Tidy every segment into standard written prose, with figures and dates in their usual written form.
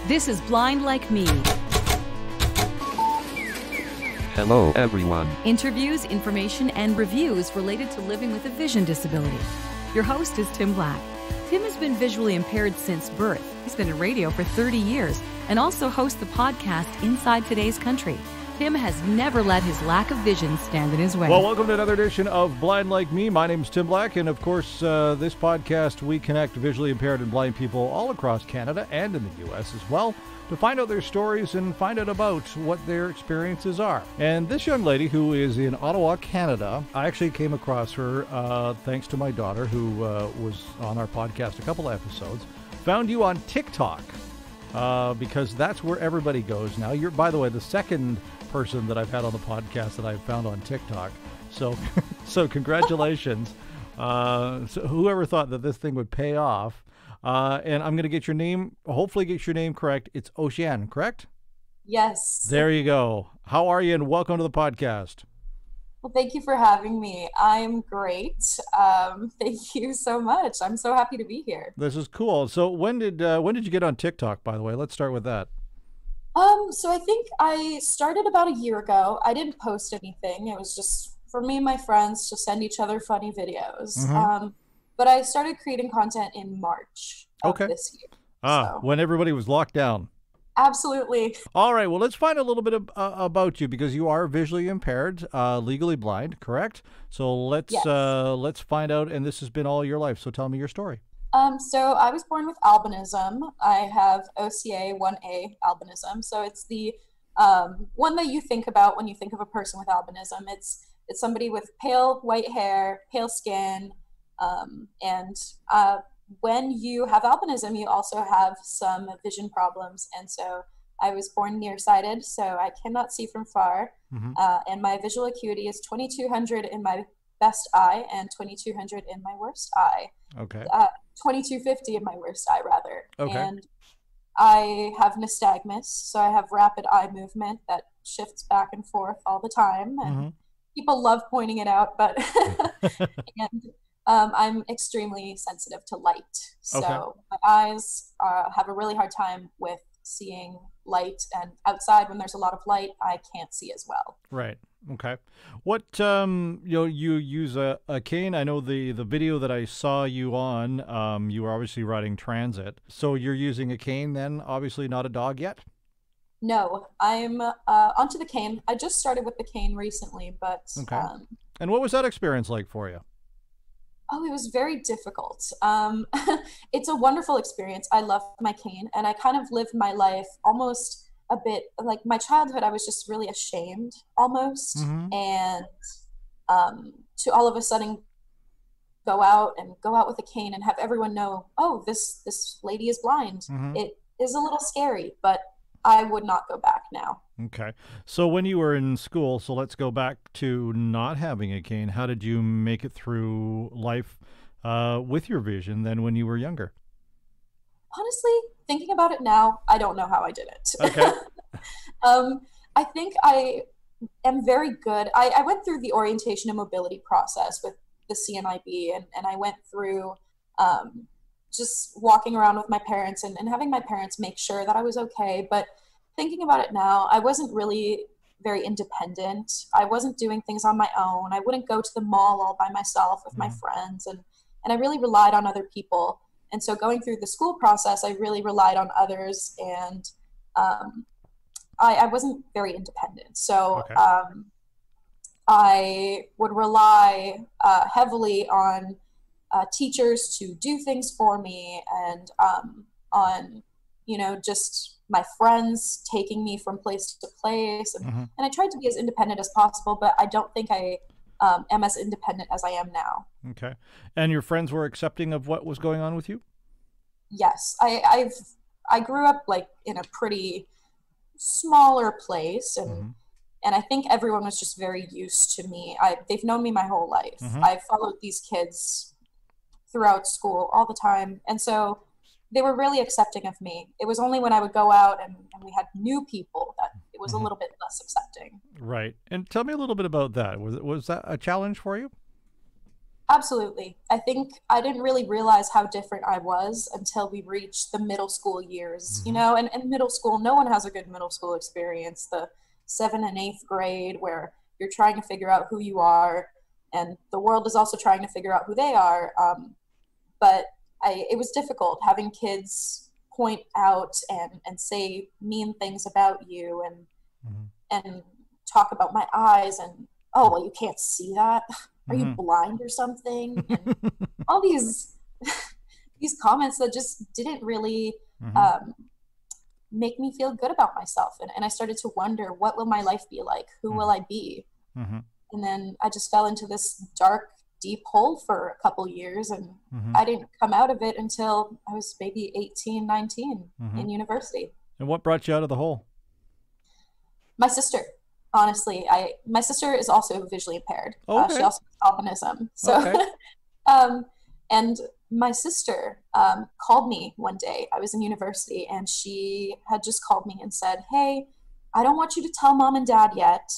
This is Blind Like Me. Hello, everyone. Interviews, information, and reviews related to living with a vision disability. Your host is Tim Black. Tim has been visually impaired since birth. He's been in radio for 30 years and also hosts the podcast Inside Today's Country. Tim has never let his lack of vision stand in his way. Well, welcome to another edition of Blind Like Me. My name's Tim Black, and of course, this podcast, we connect visually impaired and blind people all across Canada and in the U.S. as well to find out their stories and find out about what their experiences are. And this young lady who is in Ottawa, Canada, I actually came across her thanks to my daughter who was on our podcast a couple episodes, found you on TikTok because that's where everybody goes now. You're, by the way, the second person that I've had on the podcast that I've found on TikTok. So congratulations. So whoever thought that this thing would pay off. And I'm going to get your name, hopefully get your name correct. It's Oceanne, correct? Yes. There you go. How are you? And welcome to the podcast. Well, thank you for having me. I'm great. Thank you so much. I'm so happy to be here. This is cool. So when did you get on TikTok, by the way? Let's start with that. So I think I started about a year ago. I didn't post anything. It was just for me and my friends to send each other funny videos. Mm-hmm. But I started creating content in March of this year. When everybody was locked down. Absolutely. All right. Well, let's find a little bit about you because you are visually impaired, legally blind, correct? So let's find out. And this has been all your life. So tell me your story. So I was born with albinism. I have OCA 1A albinism. So it's the one that you think about when you think of a person with albinism. It's somebody with pale white hair, pale skin, and when you have albinism, you also have some vision problems. And so I was born nearsighted, so I cannot see from far. Mm-hmm. And my visual acuity is 2200 in my best eye and 2200 in my worst eye. Okay. 2250 in my worst eye, rather. Okay. And I have nystagmus, so I have rapid eye movement that shifts back and forth all the time. And mm-hmm. people love pointing it out, but and I'm extremely sensitive to light. So my eyes have a really hard time with seeing light, and outside when there's a lot of light, I can't see as well. Right. Okay. What you use a cane. I know the video that I saw you on, you were obviously riding transit. So you're using a cane then, obviously not a dog yet? No, I'm onto the cane. I just started with the cane recently, but and what was that experience like for you? Oh, it was very difficult. It's a wonderful experience. I love my cane, and I kind of lived my life almost a bit like my childhood. I was just really ashamed almost. Mm-hmm. And to all of a sudden go out with a cane and have everyone know, oh, this lady is blind. Mm-hmm. It is a little scary, but I would not go back now. Okay. So when you were in school, so let's go back to not having a cane. How did you make it through life with your vision then when you were younger? Honestly, thinking about it now, I don't know how I did it. Okay. I think I am very good. I went through the orientation and mobility process with the CNIB, and I went through just walking around with my parents and having my parents make sure that I was okay. But thinking about it now, I wasn't really very independent. I wasn't doing things on my own. I wouldn't go to the mall all by myself with my friends, and I really relied on other people. And so going through the school process, I really relied on others, and I wasn't very independent. So I would rely heavily on teachers to do things for me, and on just my friends taking me from place to place, and I tried to be as independent as possible, but I don't think I am as independent as I am now. Okay. And your friends were accepting of what was going on with you? Yes. I grew up like in a pretty smaller place, and I think everyone was just very used to me. They've known me my whole life. I followed these kids throughout school all the time, and so they were really accepting of me. It was only when I would go out and we had new people that it was a little bit less accepting. Right. And tell me a little bit about that. Was that a challenge for you? Absolutely. I think I didn't really realize how different I was until we reached the middle school years, you know, and in middle school, no one has a good middle school experience. The 7th and 8th grade where you're trying to figure out who you are, and the world is also trying to figure out who they are. But it was difficult having kids point out and say mean things about you and talk about my eyes and, oh, well, you can't see that. Are you blind or something? And all these comments that just didn't really make me feel good about myself. And I started to wonder, what will my life be like? Who will I be? And then I just fell into this dark, deep hole for a couple years, and I didn't come out of it until I was maybe 18, 19 in university. And what brought you out of the hole? My sister. Honestly, my sister is also visually impaired. Okay. She also has albinism. So, Okay. And my sister called me one day. I was in university, and she had just called me and said, "Hey, I don't want you to tell mom and dad yet,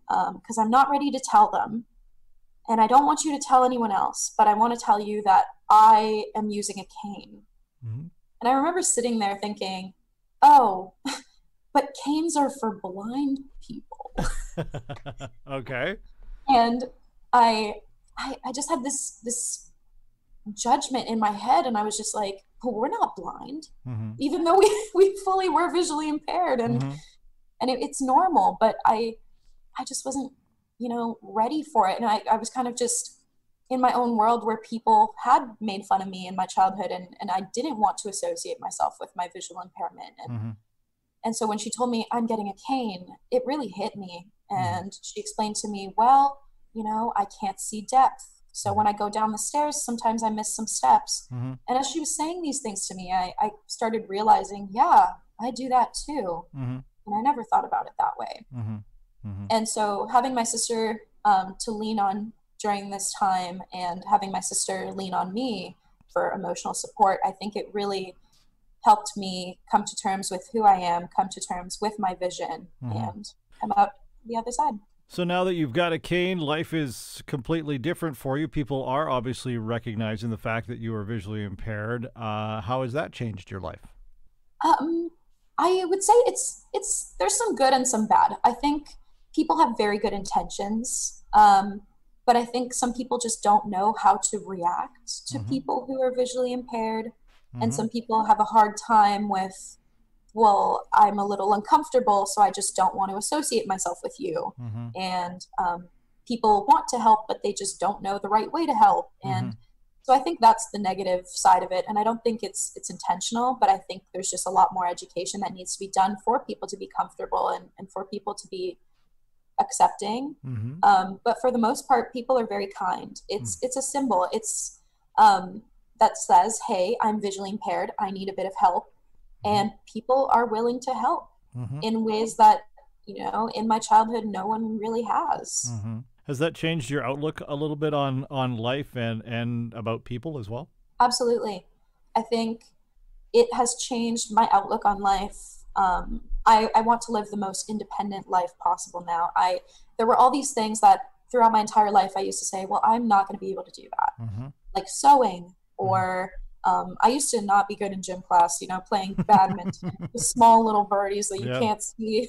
because I'm not ready to tell them, and I don't want you to tell anyone else. But I want to tell you that I am using a cane." And I remember sitting there thinking, "Oh." But canes are for blind people. Okay. And I just had this judgment in my head, and I was just like, well, we're not blind, even though we fully were visually impaired, and it's normal. But I just wasn't, ready for it. And I was kind of just in my own world where people had made fun of me in my childhood, and I didn't want to associate myself with my visual impairment. And so when she told me I'm getting a cane, it really hit me. And she explained to me, well, I can't see depth. So when I go down the stairs, sometimes I miss some steps. And as she was saying these things to me, I started realizing, yeah, I do that too. And I never thought about it that way. And so having my sister to lean on during this time, and having my sister lean on me for emotional support, I think it really helped me come to terms with who I am, come to terms with my vision, and come out the other side. So now that you've got a cane, life is completely different for you. People are obviously recognizing the fact that you are visually impaired. How has that changed your life? I would say there's some good and some bad. I think people have very good intentions, but I think some people just don't know how to react to people who are visually impaired. And some people have a hard time with, well, I'm a little uncomfortable, so I just don't want to associate myself with you. And people want to help, but they just don't know the right way to help. And so I think that's the negative side of it. And I don't think it's intentional, but I think there's just a lot more education that needs to be done for people to be comfortable and for people to be accepting. But for the most part, people are very kind. It's a symbol. It's that says, hey, I'm visually impaired, I need a bit of help. And people are willing to help in ways that, in my childhood, no one really has. Has that changed your outlook a little bit on life and about people as well? Absolutely. I think it has changed my outlook on life. I want to live the most independent life possible now. There were all these things that throughout my entire life I used to say, well, I'm not going to be able to do that. Like sewing, or I used to not be good in gym class, playing badminton with small little birdies that you can't see.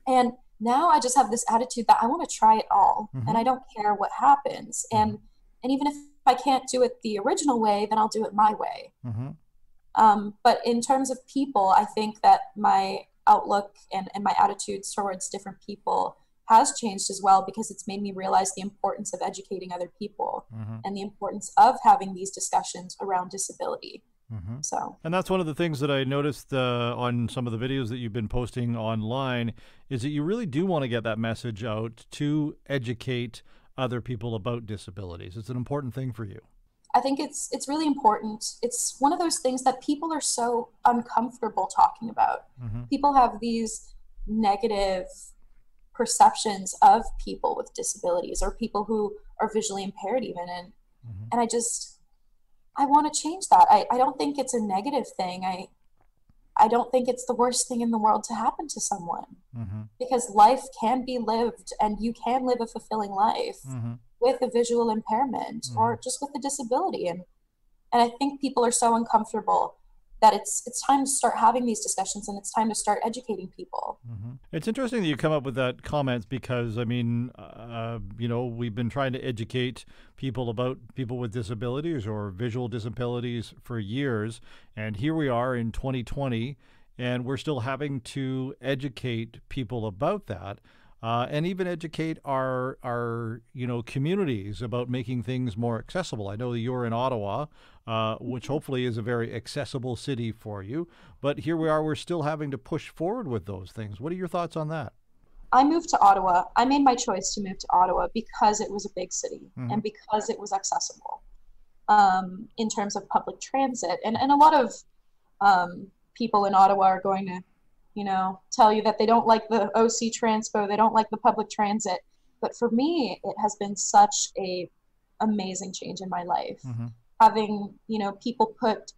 And now I just have this attitude that I want to try it all, and I don't care what happens. And even if I can't do it the original way, then I'll do it my way. But in terms of people, I think that my outlook and my attitudes towards different people has changed as well, because it's made me realize the importance of educating other people and the importance of having these discussions around disability. And that's one of the things that I noticed on some of the videos that you've been posting online, is that you really do want to get that message out to educate other people about disabilities. It's an important thing for you. I think it's really important. It's one of those things that people are so uncomfortable talking about. People have these negative perceptions of people with disabilities, or people who are visually impaired even, and I want to change that. I don't think it's a negative thing. I don't think it's the worst thing in the world to happen to someone, because life can be lived, and you can live a fulfilling life with a visual impairment or just with a disability. And I think people are so uncomfortable that it's time to start having these discussions, and it's time to start educating people. It's interesting that you come up with that comment because, I mean, we've been trying to educate people about people with disabilities or visual disabilities for years. And here we are in 2020, and we're still having to educate people about that. And even educate our communities about making things more accessible. I know that you're in Ottawa, which hopefully is a very accessible city for you. But here we are, we're still having to push forward with those things. What are your thoughts on that? I moved to Ottawa. I made my choice to move to Ottawa because it was a big city and because it was accessible in terms of public transit. And a lot of people in Ottawa are going to tell you that they don't like the OC Transpo, they don't like the public transit. But for me, it has been such a amazing change in my life. Having, people put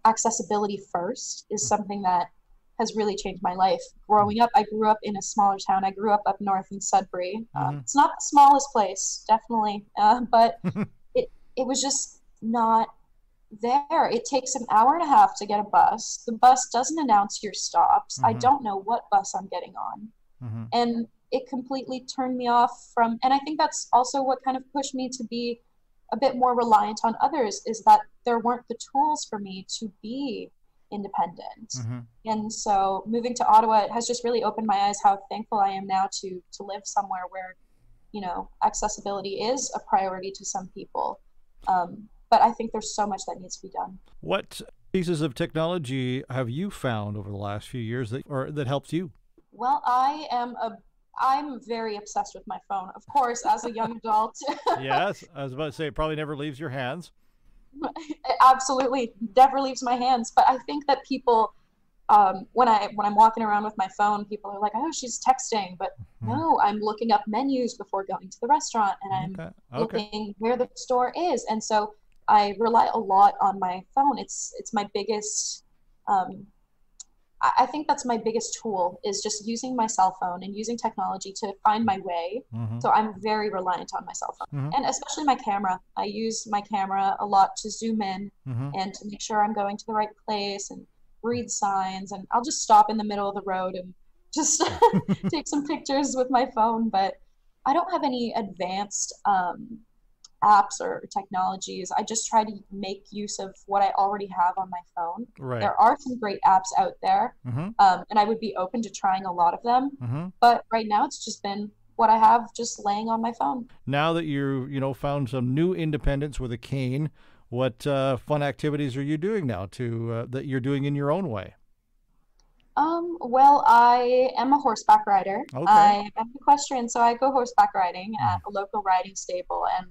accessibility first is something that has really changed my life. Growing up, I grew up in a smaller town. I grew up north in Sudbury. It's not the smallest place, definitely, but it was just not there. It takes an hour and a half to get a bus. The bus doesn't announce your stops. I don't know what bus I'm getting on. And it completely turned me off from, and I think that's also what kind of pushed me to be a bit more reliant on others, is that there weren't the tools for me to be independent. And so moving to Ottawa, it has just really opened my eyes how thankful I am now to live somewhere where, accessibility is a priority to some people. But I think there's so much that needs to be done. What pieces of technology have you found over the last few years that helps you? Well, I'm very obsessed with my phone, of course, as a young adult. Yes, I was about to say it probably never leaves your hands. It absolutely never leaves my hands. But I think that people, when I'm walking around with my phone, people are like, "Oh, she's texting," but no, I'm looking up menus before going to the restaurant, and I'm looking where the store is. And so I rely a lot on my phone. It's my biggest, I think that's my biggest tool, is just using my cell phone and using technology to find my way. So I'm very reliant on my cell phone, and especially my camera. I use my camera a lot to zoom in and to make sure I'm going to the right place and read signs. And I'll just stop in the middle of the road and just take some pictures with my phone. But I don't have any advanced apps or technologies. I just try to make use of what I already have on my phone. Right. There are some great apps out there, and I would be open to trying a lot of them. But right now, it's just been what I have just laying on my phone. Now that you found some new independence with a cane, what fun activities are you doing now that you're doing in your own way? Well, I am a horseback rider. Okay. I am equestrian, so I go horseback riding at a local riding stable, and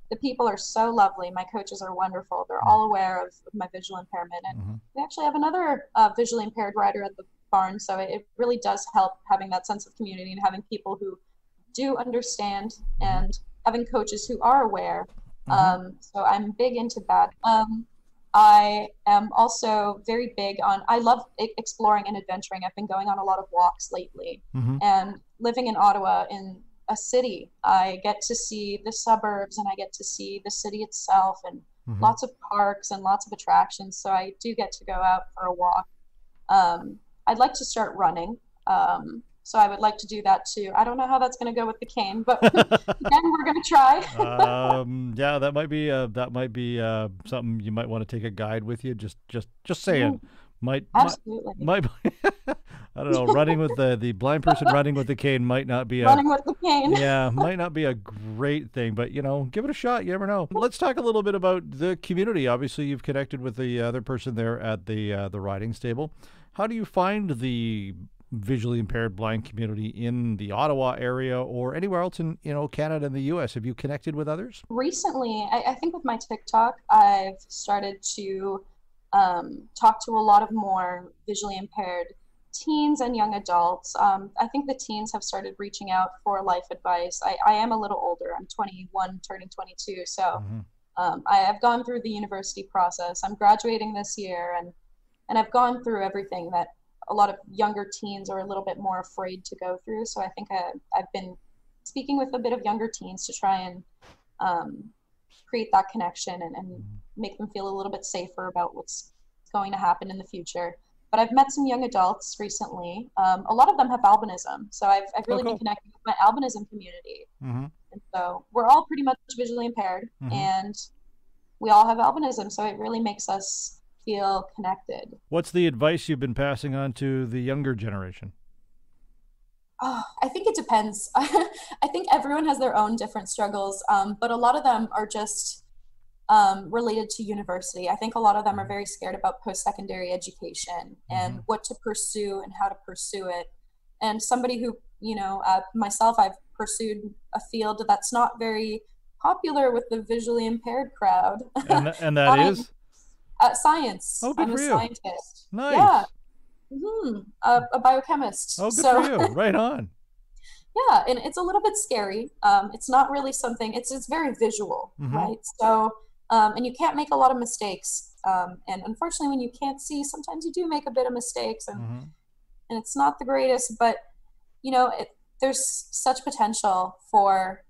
the people are so lovely. My coaches are wonderful. They're all aware of my visual impairment, and we actually have another visually impaired rider at the barn, so it really does help having that sense of community and having people who do understand and having coaches who are aware. So I'm big into that. I am also very big on, I love exploring and adventuring. I've been going on a lot of walks lately, and living in Ottawa, in a city, I get to see the suburbs and I get to see the city itself, and lots of parks and lots of attractions. So I do get to go out for a walk. I'd like to start running. So I would like to do that too. I don't know how that's going to go with the cane, but again, we're going to try. Yeah, that might be something you might want to take a guide with you. Just saying. Absolutely. Might I don't know. Running with the blind person running with the cane might not be running with the cane. Yeah, might not be a great thing, but give it a shot. You never know. Let's talk a little bit about the community. Obviously, you've connected with the other person there at the riding stable. How do you find the visually impaired blind community in the Ottawa area or anywhere else in Canada and the US? Have you connected with others? Recently, I think with my TikTok, I've started to talk to a lot of more visually impaired teens and young adults. I think the teens have started reaching out for life advice. I am a little older. I'm 21, turning 22. So I have gone through the university process. I'm graduating this year, and I've gone through everything that a lot of younger teens are a little bit more afraid to go through. So I think I've been speaking with a bit of younger teens to try and create that connection and make them feel a little bit safer about what's going to happen in the future. But I've met some young adults recently. A lot of them have albinism. So I've really been connecting with my albinism community. And so we're all pretty much visually impaired and we all have albinism. So it really makes us feel connected. What's the advice you've been passing on to the younger generation? Oh, I think it depends. I think everyone has their own different struggles, but a lot of them are just related to university. I think a lot of them are very scared about post-secondary education and what to pursue and how to pursue it. And somebody who, myself, I've pursued a field that's not very popular with the visually impaired crowd. And that is? Science. Oh, good I'm for a you. scientist. Nice. Yeah. A biochemist. Oh, good for you. Right on. Yeah, and it's a little bit scary. It's not really something, it's very visual, right? So, and you can't make a lot of mistakes. And unfortunately, when you can't see, sometimes you do make a bit of mistakes and it's not the greatest, but there's such potential for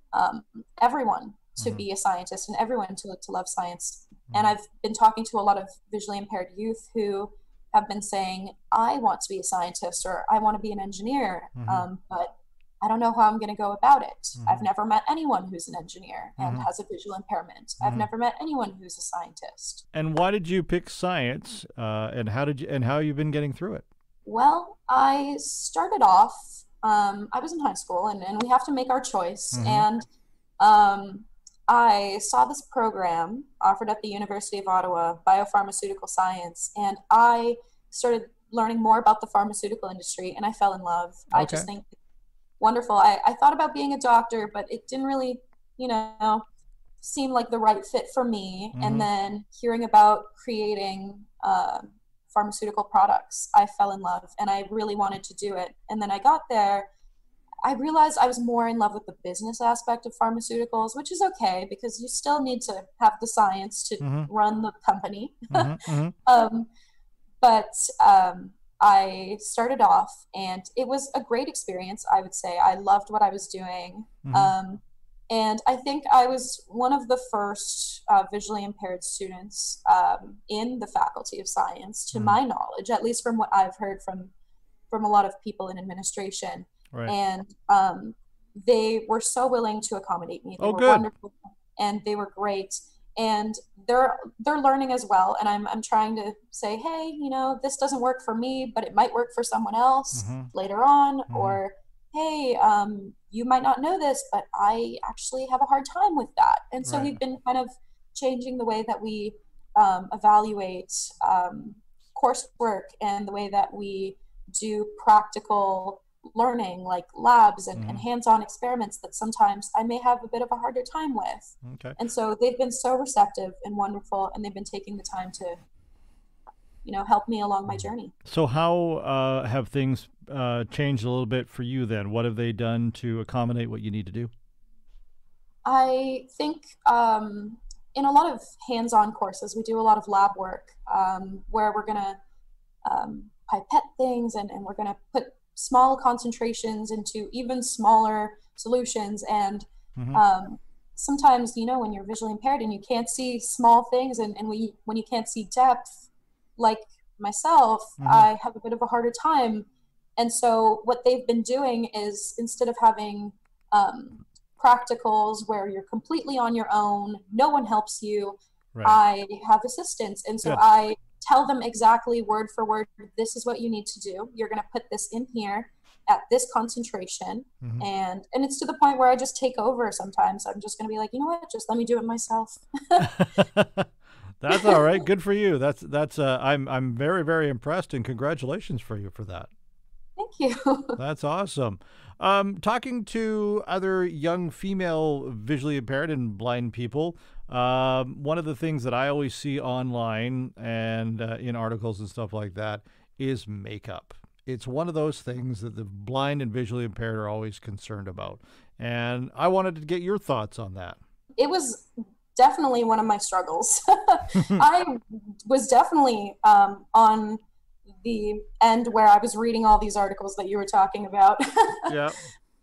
everyone to be a scientist and everyone to love science. And I've been talking to a lot of visually impaired youth who have been saying, I want to be a scientist or I want to be an engineer, but I don't know how I'm going to go about it. I've never met anyone who's an engineer and has a visual impairment. I've never met anyone who's a scientist. And why did you pick science, and how have you been getting through it? Well, I started off, I was in high school and we have to make our choice. And I saw this program offered at the University of Ottawa, biopharmaceutical science, and I started learning more about the pharmaceutical industry and I fell in love. I just think it's wonderful. I thought about being a doctor, but it didn't really, seem like the right fit for me. And then hearing about creating pharmaceutical products, I fell in love and I really wanted to do it. And then I got there, I realized I was more in love with the business aspect of pharmaceuticals, which is okay because you still need to have the science to run the company. But I started off and it was a great experience, I would say. I loved what I was doing. And I think I was one of the first visually impaired students in the Faculty of Science, to my knowledge, at least from what I've heard from a lot of people in administration. Right. And they were so willing to accommodate me. They were wonderful and they were great. And they're learning as well. And I'm trying to say, hey, this doesn't work for me, but it might work for someone else later on. Or, hey, you might not know this, but I actually have a hard time with that. And so we've been kind of changing the way that we evaluate coursework and the way that we do practical learning, like labs and hands-on experiments that sometimes I may have a bit of a harder time with. And so they've been so receptive and wonderful, and they've been taking the time to help me along my journey. So how have things changed a little bit for you then? What have they done to accommodate what you need to do? I think in a lot of hands-on courses, we do a lot of lab work where we're going to pipette things and we're going to put small concentrations into even smaller solutions. And sometimes, when you're visually impaired and you can't see small things and when you can't see depth, like myself, I have a bit of a harder time. And so what they've been doing is, instead of having practicals where you're completely on your own, no one helps you, I have assistants. And so I tell them exactly word for word, this is what you need to do. You're going to put this in here at this concentration. And it's to the point where I just take over sometimes. I'm just going to be like, you know what, just let me do it myself. That's all right. Good for you. That's I'm very, very impressed, and congratulations for you for that. Thank you. That's awesome. Talking to other young female visually impaired and blind people, one of the things that I always see online and in articles and stuff like that is makeup. It's one of those things that the blind and visually impaired are always concerned about. And I wanted to get your thoughts on that. It was definitely one of my struggles. I was definitely on the end where I was reading all these articles that you were talking about. Yeah.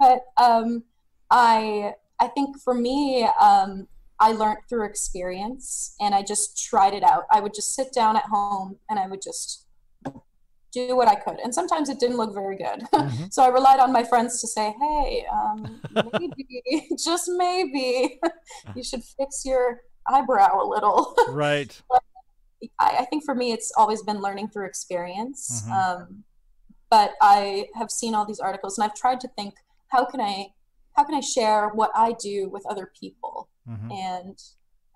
But I think for me, I learned through experience, and I just tried it out. I would just sit down at home and I would just do what I could. And sometimes it didn't look very good. Mm-hmm. So I relied on my friends to say, hey, maybe, just maybe, you should fix your eyebrow a little. Right. I think for me, it's always been learning through experience. Mm-hmm. But I have seen all these articles, and I've tried to think, how can I share what I do with other people? Mm-hmm. And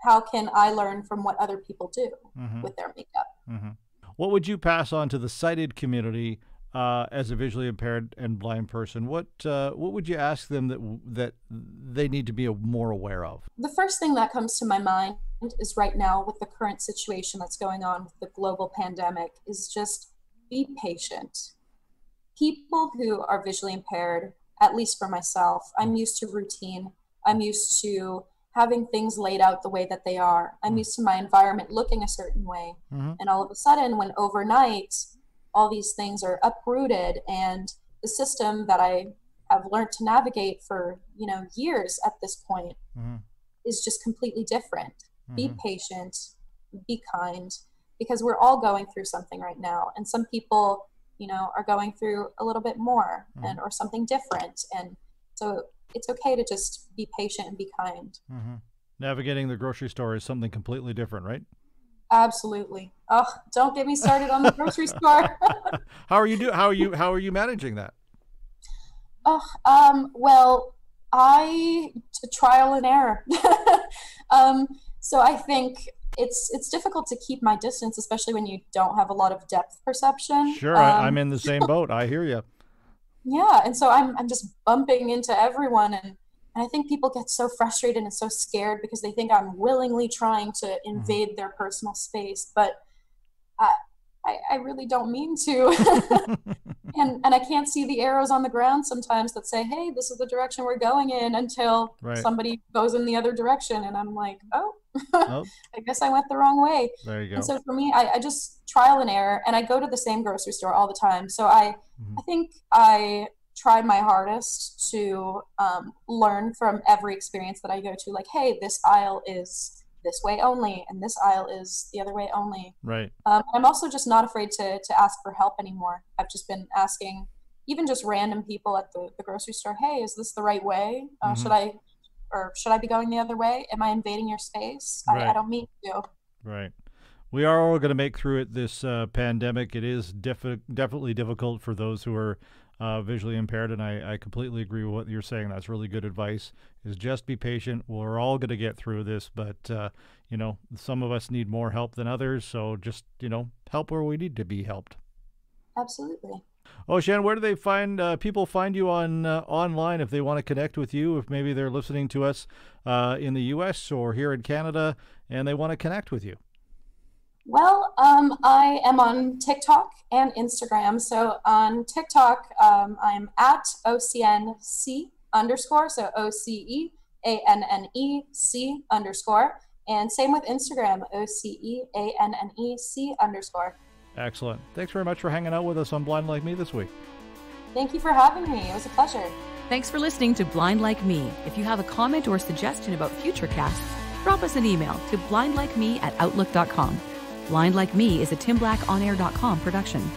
how can I learn from what other people do mm-hmm. with their makeup? Mm-hmm. What would you pass on to the sighted community as a visually impaired and blind person? What would you ask them that they need to be more aware of? The first thing that comes to my mind is right now with the current situation that's going on with the global pandemic is just be patient. People who are visually impaired, at least for myself, I'm used to routine. I'm used to having things laid out the way that they are. I'm used to my environment looking a certain way. Mm-hmm. And all of a sudden, when overnight, all these things are uprooted and the system that I have learned to navigate for, years at this point mm-hmm. is just completely different. Mm-hmm. Be patient, be kind, because we're all going through something right now. And some people, are going through a little bit more mm-hmm. or something different. And so it's okay to just be patient and be kind. Mm-hmm. Navigating the grocery store is something completely different, right? Absolutely. Oh, don't get me started on the grocery store. How are you managing that? Well, trial and error. So I think it's difficult to keep my distance, especially when you don't have a lot of depth perception. Sure, I'm in the same boat. I hear you. Yeah, and so I'm just bumping into everyone, and I think people get so frustrated and so scared because they think I'm willingly trying to invade mm-hmm. their personal space, but I really don't mean to. and I can't see the arrows on the ground sometimes that say, hey, this is the direction we're going in, until right. somebody goes in the other direction, and I'm like, oh. I guess I went the wrong way. There you go. And so for me, I just trial and error, and I go to the same grocery store all the time. So mm-hmm. I think I try my hardest to learn from every experience that I go to. Like, hey, this aisle is this way only, and this aisle is the other way only. Right. I'm also just not afraid to ask for help anymore. I've just been asking even just random people at the grocery store, hey, is this the right way? Mm-hmm. Should I be going the other way? Am I invading your space? Right. I don't mean to. Right. We are all going to make through it, this pandemic. It is definitely difficult for those who are visually impaired, and I completely agree with what you're saying. That's really good advice, is just be patient. We're all going to get through this, but, some of us need more help than others, so just, help where we need to be helped. Absolutely. Oceanne, where do they find people find you on online if they want to connect with you? If maybe they're listening to us in the U.S. or here in Canada and they want to connect with you? Well, I am on TikTok and Instagram. So on TikTok, I'm at OCNC_, so OCEANNEC_, and same with Instagram, OCEANNEC_. Excellent. Thanks very much for hanging out with us on Blind Like Me this week. Thank you for having me. It was a pleasure. Thanks for listening to Blind Like Me. If you have a comment or suggestion about future casts, drop us an email to blindlikeme@outlook.com. Blind Like Me is a TimBlackOnAir.com production.